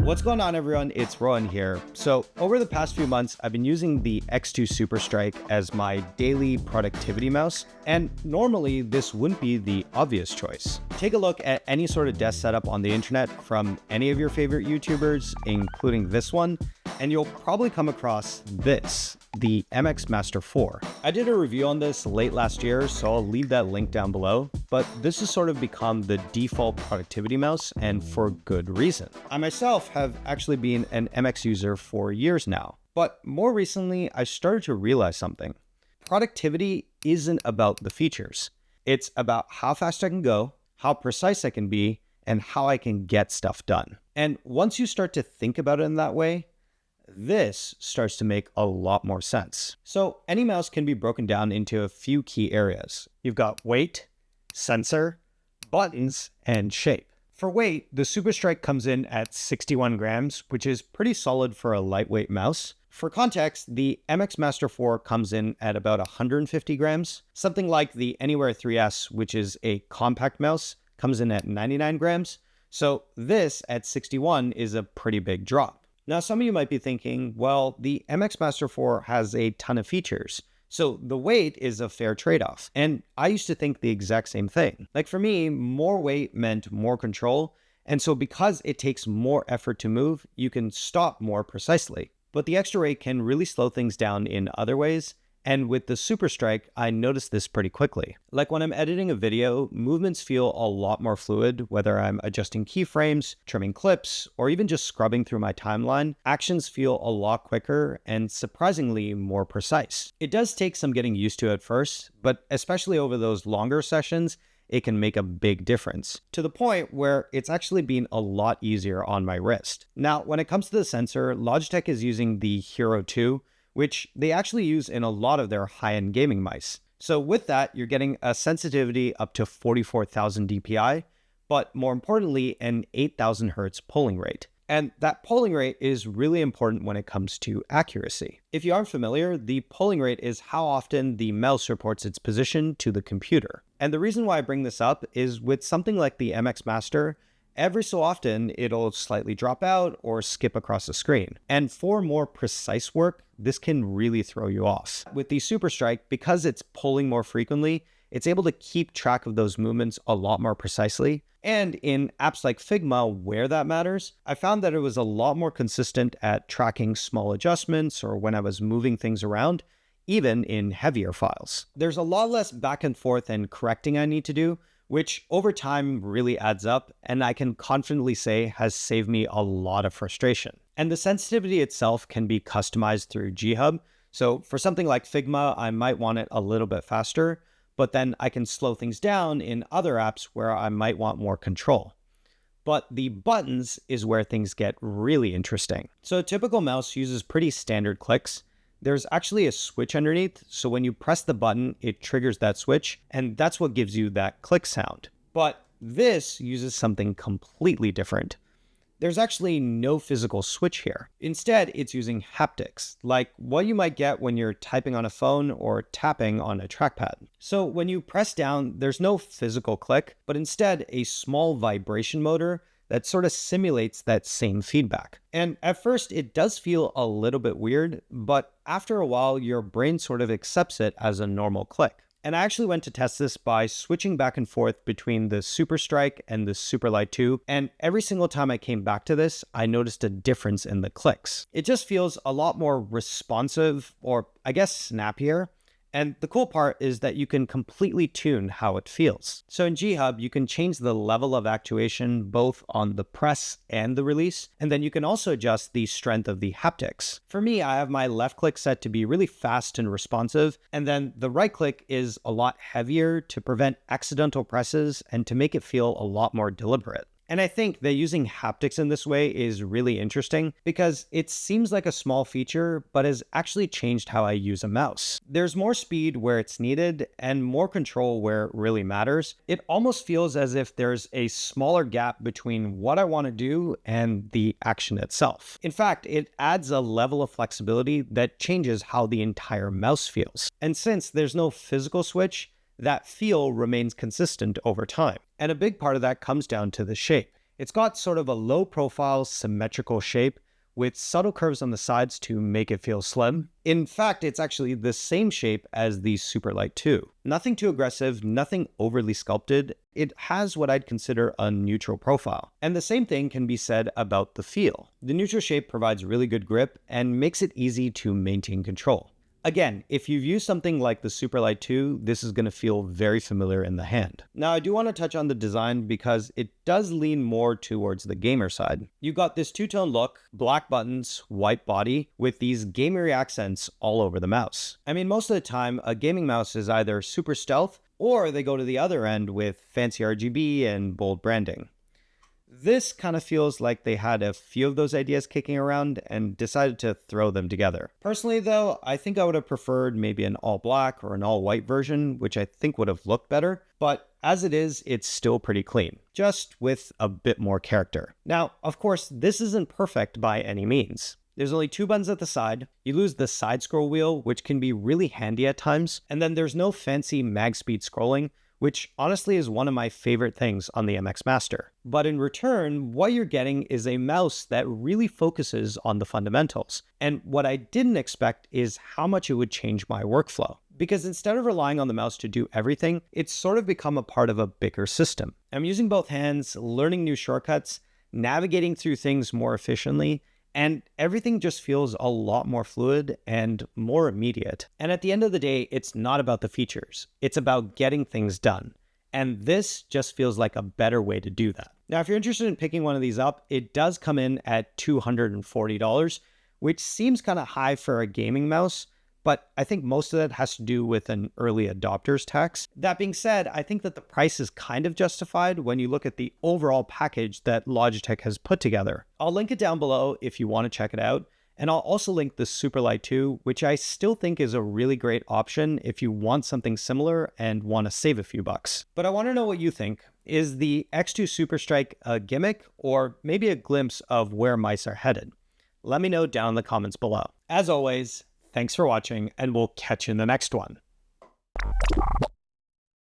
What's going on, everyone? It's Rowan here. So over the past few months, I've been using the X2 Superstrike as my daily productivity mouse, and normally this wouldn't be the obvious choice. Take a look at any sort of desk setup on the internet from any of your favorite YouTubers, including this one, and you'll probably come across this, the MX Master 4. I did a review on this late last year, so I'll leave that link down below, but this has sort of become the default productivity mouse, and for good reason. I myself have actually been an MX user for years now, but more recently, I started to realize something. Productivity isn't about the features. It's about how fast I can go, how precise I can be, and how I can get stuff done. And once you start to think about it in that way, this starts to make a lot more sense. So any mouse can be broken down into a few key areas. You've got weight, sensor, buttons, and shape. For weight, the Superstrike comes in at 61 grams, which is pretty solid for a lightweight mouse. For context, the MX Master 4 comes in at about 150 grams. Something like the Anywhere 3S, which is a compact mouse, comes in at 99 grams. So this at 61 is a pretty big drop. Now, some of you might be thinking, well, the MX Master 4 has a ton of features, so the weight is a fair trade-off. And I used to think the exact same thing. Like for me, more weight meant more control, and so because it takes more effort to move, you can stop more precisely. But the extra weight can really slow things down in other ways, and with the Superstrike, I noticed this pretty quickly. Like when I'm editing a video, movements feel a lot more fluid, whether I'm adjusting keyframes, trimming clips, or even just scrubbing through my timeline. Actions feel a lot quicker and surprisingly more precise. It does take some getting used to at first, but especially over those longer sessions, it can make a big difference, to the point where it's actually been a lot easier on my wrist. Now, when it comes to the sensor, Logitech is using the Hero 2, which they actually use in a lot of their high-end gaming mice. So with that, you're getting a sensitivity up to 44,000 dpi, but more importantly, an 8,000 hertz polling rate. And that polling rate is really important when it comes to accuracy. If you aren't familiar, the polling rate is how often the mouse reports its position to the computer. And the reason why I bring this up is with something like the MX Master, every so often, it'll slightly drop out or skip across the screen. And for more precise work, this can really throw you off. With the Superstrike, because it's polling more frequently, it's able to keep track of those movements a lot more precisely. And in apps like Figma, where that matters, I found that it was a lot more consistent at tracking small adjustments or when I was moving things around, even in heavier files. There's a lot less back and forth and correcting I need to do, which over time really adds up, and I can confidently say has saved me a lot of frustration. And the sensitivity itself can be customized through G-Hub. So for something like Figma, I might want it a little bit faster, but then I can slow things down in other apps where I might want more control. But the buttons is where things get really interesting. So a typical mouse uses pretty standard clicks. There's actually a switch underneath, so when you press the button, it triggers that switch, and that's what gives you that click sound. But this uses something completely different. There's actually no physical switch here. Instead, it's using haptics, like what you might get when you're typing on a phone or tapping on a trackpad. So when you press down, there's no physical click, but instead a small vibration motor that sort of simulates that same feedback. And at first, it does feel a little bit weird, but after a while, your brain sort of accepts it as a normal click. And I actually went to test this by switching back and forth between the Superstrike and the Superlight 2, and every single time I came back to this, I noticed a difference in the clicks. It just feels a lot more responsive, or I guess snappier. And the cool part is that you can completely tune how it feels. So in G-Hub, you can change the level of actuation both on the press and the release, and then you can also adjust the strength of the haptics. For me, I have my left click set to be really fast and responsive, and then the right click is a lot heavier to prevent accidental presses and to make it feel a lot more deliberate. And I think that using haptics in this way is really interesting because it seems like a small feature, but has actually changed how I use a mouse. There's more speed where it's needed and more control where it really matters. It almost feels as if there's a smaller gap between what I want to do and the action itself. In fact, it adds a level of flexibility that changes how the entire mouse feels. And since there's no physical switch, that feel remains consistent over time. And a big part of that comes down to the shape. It's got sort of a low profile, symmetrical shape with subtle curves on the sides to make it feel slim. In fact, it's actually the same shape as the Superlight 2. Nothing too aggressive, nothing overly sculpted. It has what I'd consider a neutral profile. And the same thing can be said about the feel. The neutral shape provides really good grip and makes it easy to maintain control. Again, if you've used something like the Superlight 2, this is going to feel very familiar in the hand. Now, I do want to touch on the design because it does lean more towards the gamer side. You've got this two-tone look, black buttons, white body, with these gamery accents all over the mouse. I mean, most of the time, a gaming mouse is either super stealth, or they go to the other end with fancy RGB and bold branding. This kind of feels like they had a few of those ideas kicking around and decided to throw them together. Personally though, I think I would have preferred maybe an all black or an all white version, which I think would have looked better, but as it is, it's still pretty clean, just with a bit more character. Now, of course, this isn't perfect by any means. There's only 2 buttons at the side, you lose the side scroll wheel, which can be really handy at times, and then there's no fancy mag speed scrolling, which honestly is one of my favorite things on the MX Master. But in return, what you're getting is a mouse that really focuses on the fundamentals. And what I didn't expect is how much it would change my workflow. Because instead of relying on the mouse to do everything, it's sort of become a part of a bigger system. I'm using both hands, learning new shortcuts, navigating through things more efficiently, and everything just feels a lot more fluid and more immediate. And at the end of the day, it's not about the features. It's about getting things done. And this just feels like a better way to do that. Now, if you're interested in picking one of these up, it does come in at $240, which seems kind of high for a gaming mouse, but I think most of that has to do with an early adopter's tax. That being said, I think that the price is kind of justified when you look at the overall package that Logitech has put together. I'll link it down below if you want to check it out. And I'll also link the Superlight 2, which I still think is a really great option if you want something similar and want to save a few bucks. But I want to know what you think. Is the X2 Superstrike a gimmick or maybe a glimpse of where mice are headed? Let me know down in the comments below. As always, thanks for watching, and we'll catch you in the next one.